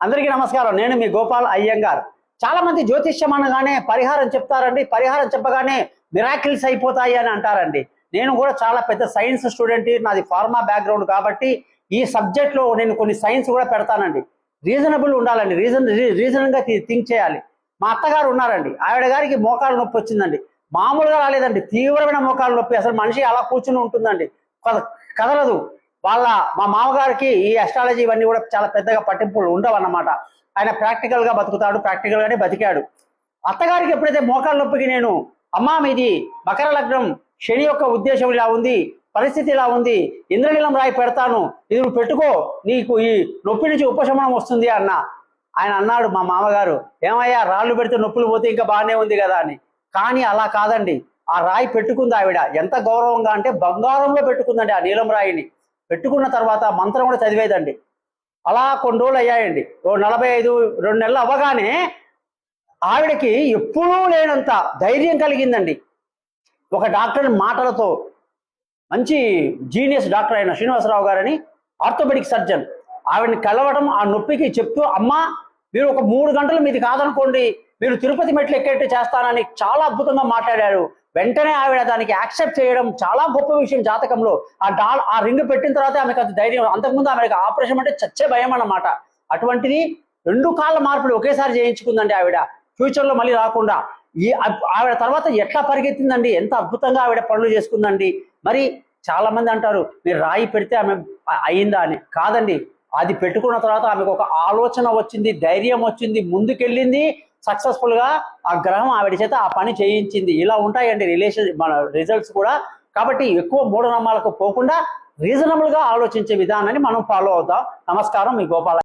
అందరికీ నమస్కారం. నేను మీ గోపాల్ అయ్యంగార్. చాలా మంది జ్యోతిష్యం అనగానే పరిహారం చెప్తారండి. పరిహారం చెప్పగానే మిరాకిల్స్ అయిపోతాయి అని అంటారండి. నేను కూడా చాలా పెద్ద సైన్స్ స్టూడెంట్, నాది ఫార్మా బ్యాక్గ్రౌండ్ కాబట్టి ఈ సబ్జెక్ట్లో నేను కొన్ని సైన్స్ కూడా పెడతానండి. రీజనబుల్ ఉండాలండి, రీజన్గా థింక్ చేయాలి. మా అత్తగారు ఉన్నారండి, ఆవిడ గారికి మోకాలు నొప్పి వచ్చిందండి. మామూలుగా రాలేదండి, తీవ్రమైన మోకాలు నొప్పి. అసలు మనిషి అలా కూర్చుని ఉంటుందండి, కదలదు. మా మామగారికి ఈ అస్ట్రాలజీ ఇవన్నీ కూడా చాలా పెద్దగా పట్టింపులు ఉండవన్నమాట. ఆయన ప్రాక్టికల్గా బతుకుతాడు, ప్రాక్టికల్గానే బతికాడు. అత్తగారికి ఎప్పుడైతే మోకాళ్ళ నొప్పికి నేను అమ్మా మీది మకర లగ్నం, శని యొక్క ఉద్దేశం ఇలా ఉంది, పరిస్థితి ఇలా ఉంది, ఇంద్రనీలం రాయి పెడతాను, ఇది నువ్వు పెట్టుకో, నీకు ఈ నొప్పి నుంచి ఉపశమనం వస్తుంది అన్న. ఆయన అన్నాడు మా మామగారు, ఏమయ్యా రాళ్ళు పెడితే నొప్పులు పోతే ఇంకా బాగానే ఉంది కదా అని. కానీ అలా కాదండి, ఆ రాయి పెట్టుకుంది ఆవిడ. ఎంత గౌరవంగా అంటే బంగారంలో పెట్టుకుందండి ఆ నీలం రాయిని. పెట్టుకున్న తర్వాత మంత్రం కూడా చదివేదండి. అలా కొన్ని రోజులు అయ్యాయండి, 45-2 నెలలు అవ్వగానే ఆవిడకి ఎప్పుడూ లేనంత ధైర్యం కలిగిందండి. ఒక డాక్టర్ మాటలతో, మంచి జీనియస్ డాక్టర్ అయిన శ్రీనివాసరావు గారని ఆర్థోపెడిక్ సర్జన్, ఆవిడని కలవడం, ఆ నొప్పికి చెప్తూ, అమ్మా మీరు ఒక 3 గంటలు మీది కాదనుకోండి, మీరు తిరుపతి మెట్లు ఎక్కేట్టు చేస్తానని చాలా అద్భుతంగా మాట్లాడారు. వెంటనే ఆవిడ దానికి యాక్సెప్ట్ చేయడం చాలా గొప్ప విషయం జాతకంలో. ఆ రింగ్ పెట్టిన తర్వాత ఆమెకు అది ధైర్యం. అంతకుముందు ఆమెకు ఆపరేషన్ అంటే చచ్చే భయం అన్నమాట. అటువంటిది 2 కాళ్ళ మార్పులు ఒకేసారి చేయించుకుందండి ఆవిడ, ఫ్యూచర్లో మళ్ళీ రాకుండా. ఆవిడ తర్వాత ఎట్లా పరిగెత్తిందండి, ఎంత అద్భుతంగా ఆవిడ పనులు చేసుకుందండి. మరి చాలా మంది అంటారు మీరు రాయి పెడితే ఆమె అయిందా అని. కాదండి, అది పెట్టుకున్న తర్వాత ఆమెకు ఒక ఆలోచన వచ్చింది, ధైర్యం వచ్చింది, ముందుకెళ్ళింది, సక్సెస్ఫుల్ గా ఆ గ్రహం ఆవిడ చేత ఆ పని చేయించింది. ఇలా ఉంటాయండి మన రిజల్ట్స్ కూడా. కాబట్టి ఎక్కువ మూఢనమ్మకాలకు పోకుండా రీజనబుల్ గా ఆలోచించే విధానాన్ని మనం ఫాలో అవుతాం. నమస్కారం, మీ గోపాల.